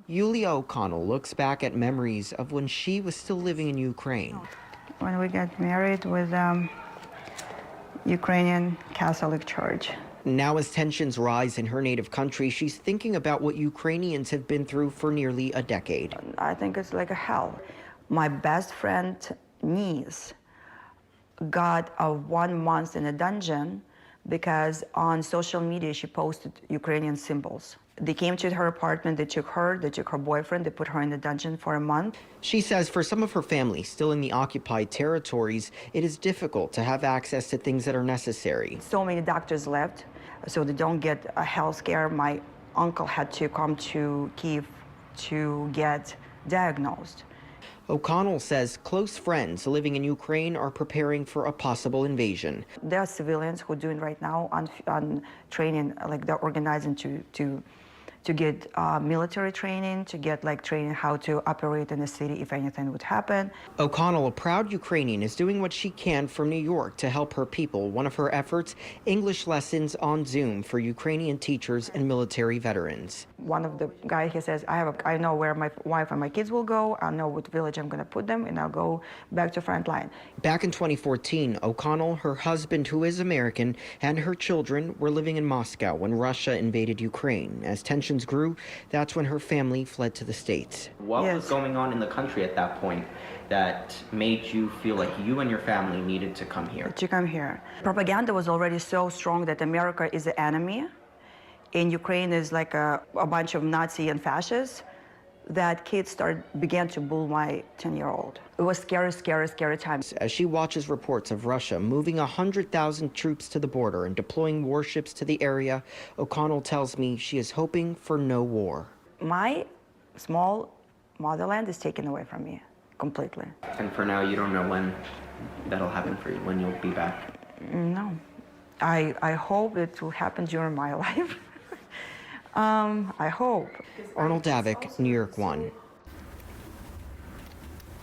Yulia O'Connell looks back at memories of when she was still living in Ukraine. When we got married with Ukrainian Catholic Church. Now, as tensions rise in her native country, she's thinking about what Ukrainians have been through for nearly a decade. I think it's like a hell. My best friend niece got 1 month in a dungeon because on social media she posted Ukrainian symbols. They came to her apartment, they took her boyfriend, they put her in the dungeon for a month. She says for some of her family still in the occupied territories, it is difficult to have access to things that are necessary. So many doctors left, so they don't get a health care. My uncle had to come to Kyiv to get diagnosed. O'Connell says close friends living in Ukraine are preparing for a possible invasion. There are civilians who are doing right now on training, like they're organizing to get military training, to get like training how to operate in the city if anything would happen. O'Connell, a proud Ukrainian, is doing what she can from New York to help her people. One of her efforts, English lessons on Zoom for Ukrainian teachers and military veterans. One of the guys, he says, I know where my wife and my kids will go, I know what village I'm gonna put them, and I'll go back to front line. Back in 2014, O'Connell, her husband, who is American, and her children were living in Moscow when Russia invaded Ukraine. As tensions grew, that's when her family fled to the States. What was going on in the country at that point that made you feel like you and your family needed to come here? To come here. Propaganda was already so strong that America is the enemy, and Ukraine is like a bunch of Nazi and fascists, that kids began to bully my 10-year-old. It was scary, scary, scary times. As she watches reports of Russia moving 100,000 troops to the border and deploying warships to the area, O'Connell tells me she is hoping for no war. My small motherland is taken away from me completely. And for now, you don't know when that'll happen for you, when you'll be back? No. I hope it will happen during my life. I hope. Arnold Davik, New York 1.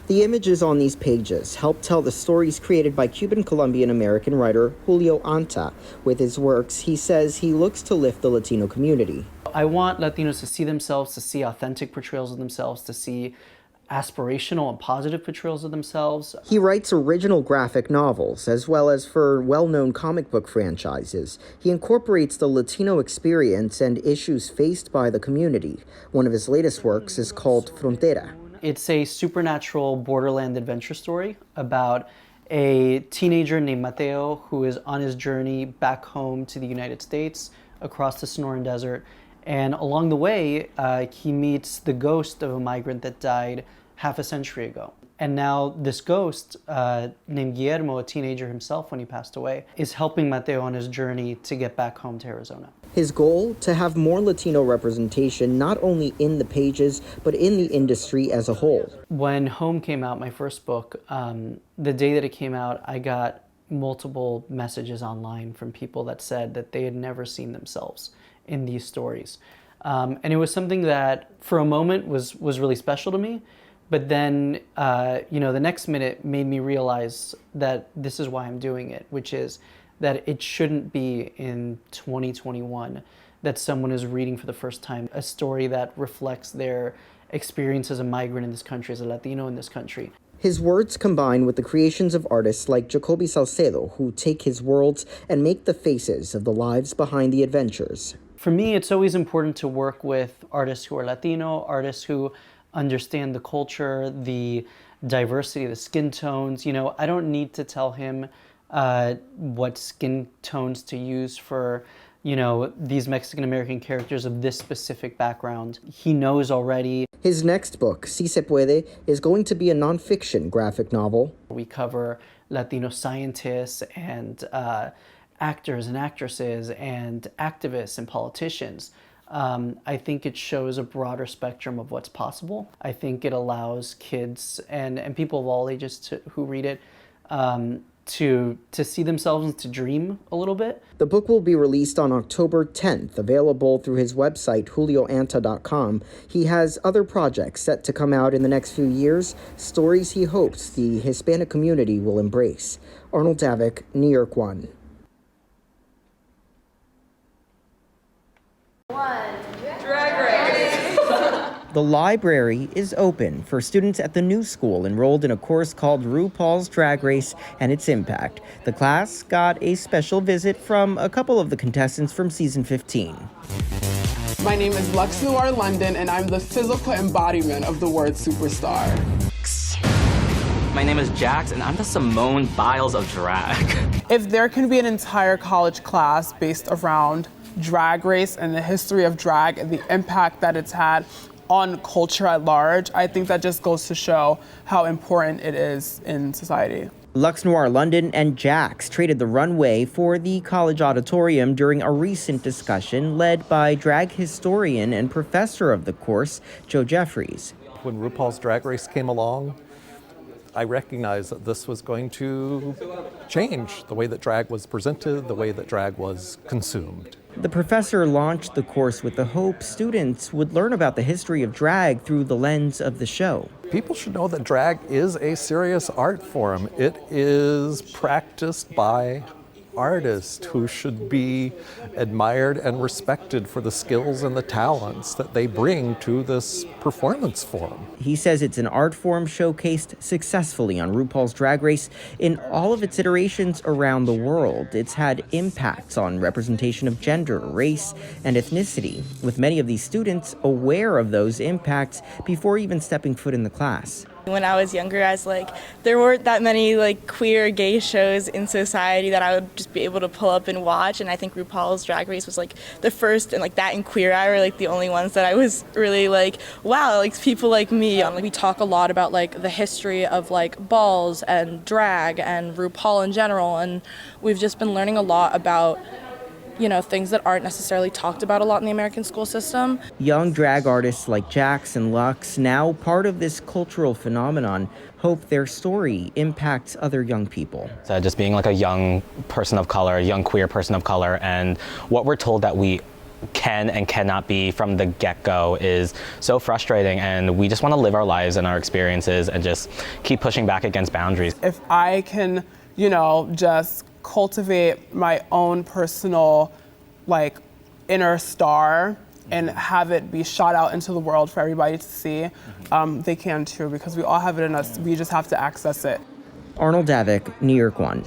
The images on these pages help tell the stories created by Cuban-Colombian-American writer Julio Anta. With his works, he says he looks to lift the Latino community. I want Latinos to see themselves, to see authentic portrayals of themselves, to see aspirational and positive portrayals of themselves. He writes original graphic novels, as well as for well-known comic book franchises. He incorporates the Latino experience and issues faced by the community. One of his latest works is called Frontera. It's a supernatural borderland adventure story about a teenager named Mateo who is on his journey back home to the United States across the Sonoran Desert. And along the way, he meets the ghost of a migrant that died half a century ago. And now this ghost, named Guillermo, a teenager himself when he passed away, is helping Mateo on his journey to get back home to Arizona. His goal, to have more Latino representation not only in the pages, but in the industry as a whole. When Home came out, my first book, the day that it came out, I got multiple messages online from people that said that they had never seen themselves in these stories. And it was something that, for a moment, was really special to me. But then, the next minute made me realize that this is why I'm doing it, which is that it shouldn't be in 2021 that someone is reading for the first time a story that reflects their experience as a migrant in this country, as a Latino in this country. His words combine with the creations of artists like Jacoby Salcedo, who take his worlds and make the faces of the lives behind the adventures. For me, it's always important to work with artists who are Latino, artists who understand the culture, the diversity, the skin tones. I don't need to tell him what skin tones to use for, these Mexican-American characters of this specific background. He knows already. His next book, Si Se Puede, is going to be a nonfiction graphic novel. We cover Latino scientists and actors and actresses and activists and politicians. I think it shows a broader spectrum of what's possible. I think it allows kids and people of all ages who read it to see themselves and to dream a little bit. The book will be released on October 10th, available through his website, julioanta.com. He has other projects set to come out in the next few years, stories he hopes the Hispanic community will embrace. Arnold Davik, New York 1. Drag race. The library is open for students at the new school enrolled in a course called RuPaul's Drag Race and Its Impact. The class got a special visit from a couple of the contestants from season 15. My name is Lux Noir London, and I'm the physical embodiment of the word superstar. My name is Jax, and I'm the Simone Biles of drag. If there can be an entire college class based around drag race and the history of drag and the impact that it's had on culture at large, I think that just goes to show how important it is in society. Lux Noir London and Jax traded the runway for the college auditorium during a recent discussion led by drag historian and professor of the course, Joe Jeffries. When RuPaul's Drag Race came along, I recognized that this was going to change the way that drag was presented, the way that drag was consumed. The professor launched the course with the hope students would learn about the history of drag through the lens of the show. People should know that drag is a serious art form. It is practiced by artists who should be admired and respected for the skills and the talents that they bring to this performance form. He says it's an art form showcased successfully on RuPaul's Drag Race in all of its iterations around the world. It's had impacts on representation of gender, race, and ethnicity, with many of these students aware of those impacts before even stepping foot in the class. When I was younger, I was like, there weren't that many queer gay shows in society that I would just be able to pull up and watch, and I think RuPaul's Drag Race was the first, and that and Queer Eye were the only ones that I was really wow, people like me. We talk a lot about the history of balls and drag and RuPaul in general, and we've just been learning a lot about things that aren't necessarily talked about a lot in the American school system. Young drag artists like Jax and Lux, now part of this cultural phenomenon, hope their story impacts other young people. So just being a young person of color, a young queer person of color, and what we're told that we can and cannot be from the get-go is so frustrating, and we just want to live our lives and our experiences and just keep pushing back against boundaries. If I can, just cultivate my own personal inner star and have it be shot out into the world for everybody to see, they can too, because we all have it in us. We just have to access it. Arnold Davik, New York One.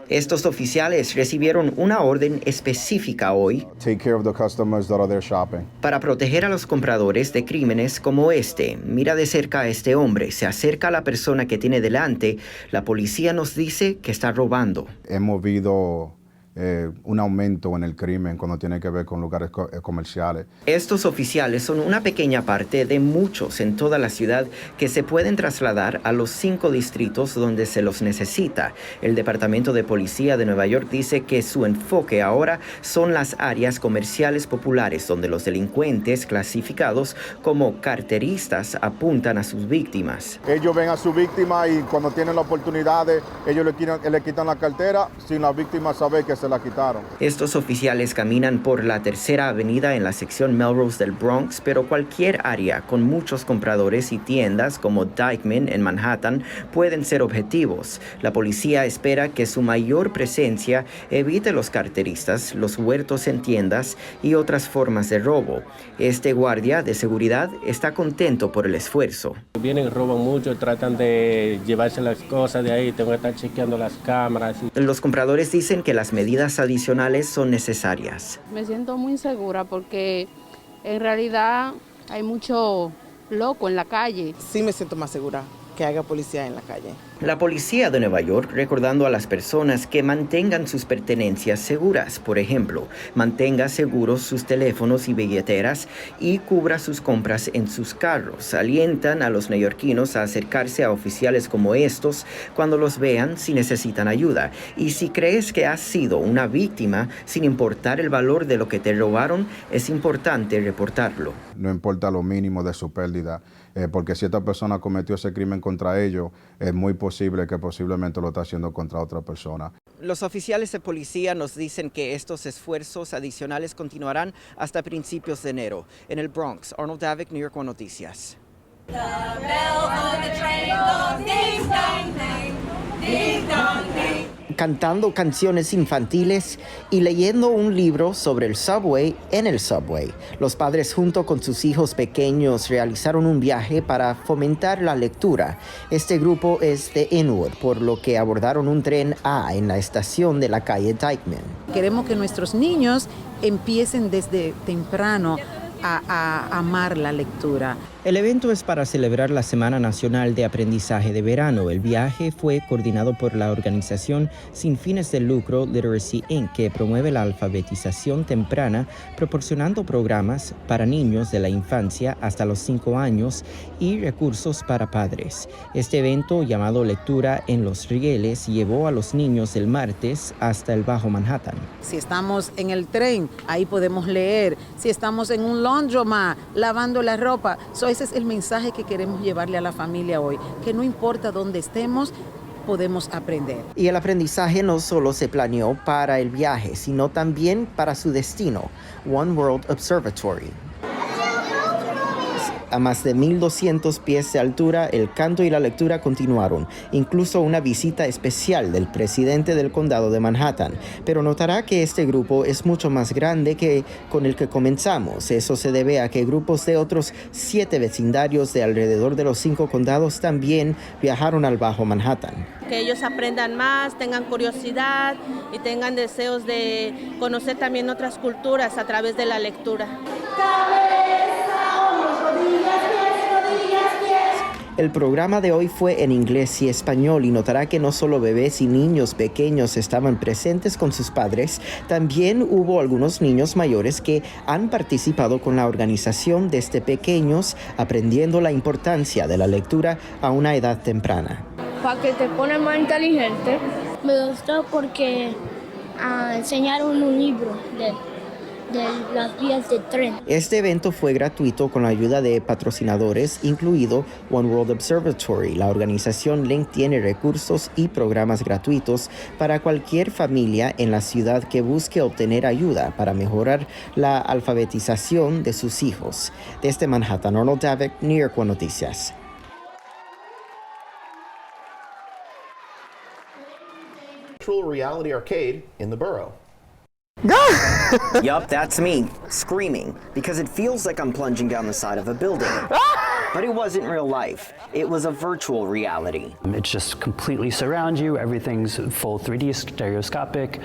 Estos oficiales recibieron una orden específica hoy Take care of the customers that are there shopping. para proteger a los compradores de crímenes como este. Mira de cerca a este hombre, se acerca a la persona que tiene delante. La policía nos dice que está robando. Hemos visto un aumento en el crimen cuando tiene que ver con lugares comerciales. Estos oficiales son una pequeña parte de muchos en toda la ciudad que se pueden trasladar a los 5 distritos donde se los necesita. El Departamento de Policía de Nueva York dice que su enfoque ahora son las áreas comerciales populares donde los delincuentes clasificados como carteristas apuntan a sus víctimas. Ellos ven a su víctima y cuando tienen la oportunidad, ellos le quitan la cartera sin la víctima saber que se la quitaron. Estos oficiales caminan por la tercera avenida en la sección Melrose del Bronx, pero cualquier área con muchos compradores y tiendas como Dyckman en Manhattan pueden ser objetivos. La policía espera que su mayor presencia evite los carteristas, los huertos en tiendas y otras formas de robo. Este guardia de seguridad está contento por el esfuerzo. Vienen, roban mucho, tratan de llevarse las cosas de ahí, tengo que estar chequeando las cámaras. Los compradores dicen que las medidas adicionales son necesarias. Me siento muy insegura porque en realidad hay mucho loco en la calle. Sí me siento más segura que haya policía en la calle. La policía de Nueva York recordando a las personas que mantengan sus pertenencias seguras. Por ejemplo, mantenga seguros sus teléfonos y billeteras y cubra sus compras en sus carros. Alientan a los neoyorquinos a acercarse a oficiales como estos cuando los vean si necesitan ayuda. Y si crees que has sido una víctima, sin importar el valor de lo que te robaron, es importante reportarlo. No importa lo mínimo de su pérdida, porque si esta persona cometió ese crimen contra ellos, es muy posible que posiblemente lo está haciendo contra otra persona. Los oficiales de policía nos dicen que estos esfuerzos adicionales continuarán hasta principios de enero. En el Bronx, Arnold Davik, New York One Noticias. The bell on the train goes ding dong ding, ding dong ding. cantando canciones infantiles y leyendo un libro sobre el subway en el subway. Los padres junto con sus hijos pequeños realizaron un viaje para fomentar la lectura. Este grupo es de Inwood, por lo que abordaron un tren A en la estación de la calle Dykeman. Queremos que nuestros niños empiecen desde temprano a amar la lectura. El evento es para celebrar la Semana Nacional de Aprendizaje de Verano. El viaje fue coordinado por la organización sin fines de lucro Literacy Inc., que promueve la alfabetización temprana, proporcionando programas para niños de la infancia hasta los 5 años y recursos para padres. Este evento, llamado Lectura en los Rieles, llevó a los niños el martes hasta el Bajo Manhattan. Si estamos en el tren, ahí podemos leer. Si estamos en un laundromat, lavando la ropa. Ese es el mensaje que queremos llevarle a la familia hoy, que no importa dónde estemos, podemos aprender. Y el aprendizaje no solo se planeó para el viaje, sino también para su destino, One World Observatory. A más de 1,200 pies de altura, el canto y la lectura continuaron, incluso una visita especial del presidente del condado de Manhattan. Pero notará que este grupo es mucho más grande que con el que comenzamos. Eso se debe a que grupos de otros 7 vecindarios de alrededor de los 5 condados también viajaron al Bajo Manhattan. Que ellos aprendan más, tengan curiosidad y tengan deseos de conocer también otras culturas a través de la lectura. El programa de hoy fue en inglés y español y notará que no solo bebés y niños pequeños estaban presentes con sus padres, también hubo algunos niños mayores que han participado con la organización desde pequeños, aprendiendo la importancia de la lectura a una edad temprana. Para que te pones más inteligente. Me gustó porque enseñaron un libro de las vías de tren. Este evento fue gratuito con la ayuda de patrocinadores, incluido One World Observatory. La organización Link tiene recursos y programas gratuitos para cualquier familia en la ciudad que busque obtener ayuda para mejorar la alfabetización de sus hijos. Desde Manhattan, Arnold Davick, New York One Noticias. Virtual reality arcade in the borough. Yup, that's me, screaming, because it feels like I'm plunging down the side of a building. But it wasn't real life. It was a virtual reality. It just completely surrounds you. Everything's full 3D stereoscopic.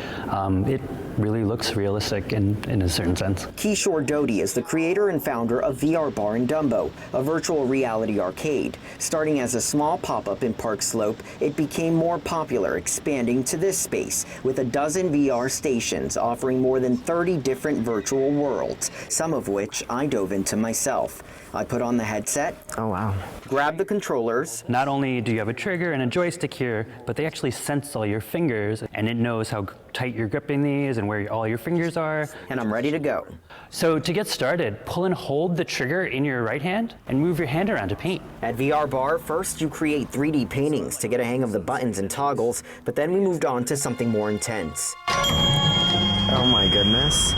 It really looks realistic in a certain sense. Kishore Dodi is the creator and founder of VR Bar in Dumbo, a virtual reality arcade. Starting as a small pop-up in Park Slope, it became more popular, expanding to this space with a dozen VR stations offering more than 30 different virtual worlds, some of which I dove into myself. I put on the headset. Oh wow. Grab the controllers. Not only do you have a trigger and a joystick here, but they actually sense all your fingers, and it knows how tight you're gripping these and where all your fingers are. And I'm ready to go. So to get started, pull and hold the trigger in your right hand and move your hand around to paint. At VR Bar, first you create 3D paintings to get a hang of the buttons and toggles, but then we moved on to something more intense. Oh my goodness.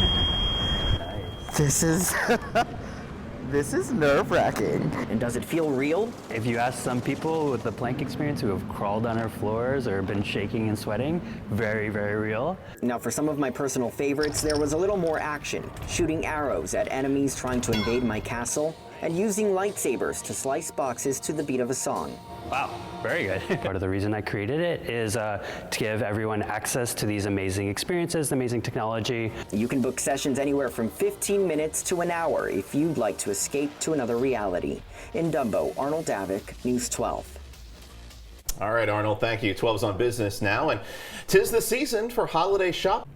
This is nerve-wracking. And does it feel real? If you ask some people with the plank experience who have crawled on our floors or been shaking and sweating, very, very real. Now for some of my personal favorites, there was a little more action, shooting arrows at enemies trying to invade my castle, and using lightsabers to slice boxes to the beat of a song. Wow, very good. Part of the reason I created it is to give everyone access to these amazing experiences, amazing technology. You can book sessions anywhere from 15 minutes to an hour if you'd like to escape to another reality. In Dumbo, Arnold Davick, News 12. All right, Arnold, thank you. 12's on business now, and 'tis the season for holiday shopping.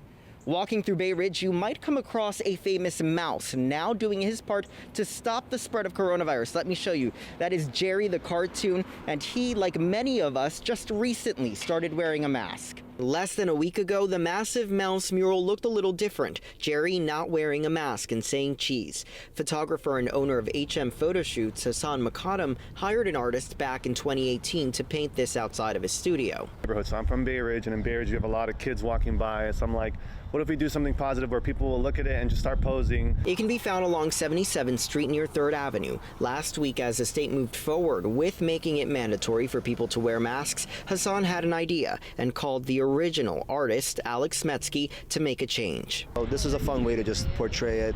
Walking through Bay Ridge, you might come across a famous mouse now doing his part to stop the spread of coronavirus. Let me show you. That is Jerry the cartoon, and he, like many of us, just recently started wearing a mask. Less than a week ago, the massive mouse mural looked a little different. Jerry not wearing a mask and saying cheese. Photographer and owner of HM Photo Shoots, Hassan Makadam, hired an artist back in 2018 to paint this outside of his studio. So I'm from Bay Ridge, and in Bay Ridge you have a lot of kids walking by, so I'm like, what if we do something positive where people will look at it and just start posing? It can be found along 77th Street near 3rd Avenue. Last week, as the state moved forward with making it mandatory for people to wear masks, Hassan had an idea and called the original artist, Alex Smetsky, to make a change. This is a fun way to just portray it,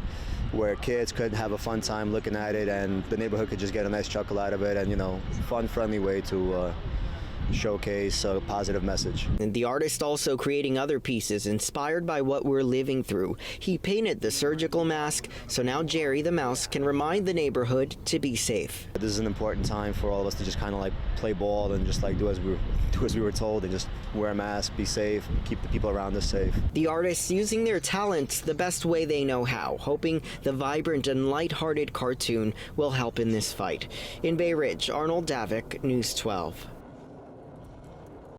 where kids could have a fun time looking at it and the neighborhood could just get a nice chuckle out of it, and, you know, fun, friendly way to showcase a positive message. And the artist also creating other pieces inspired by what we're living through. He painted the surgical mask, so now Jerry the mouse can remind the neighborhood to be safe. This is an important time for all of us to just kind of like play ball and just like do as we were told, and just wear a mask, be safe, keep the people around us safe. The artists using their talents the best way they know how, hoping the vibrant and lighthearted cartoon will help in this fight. In Bay Ridge, Arnold Davik, News 12.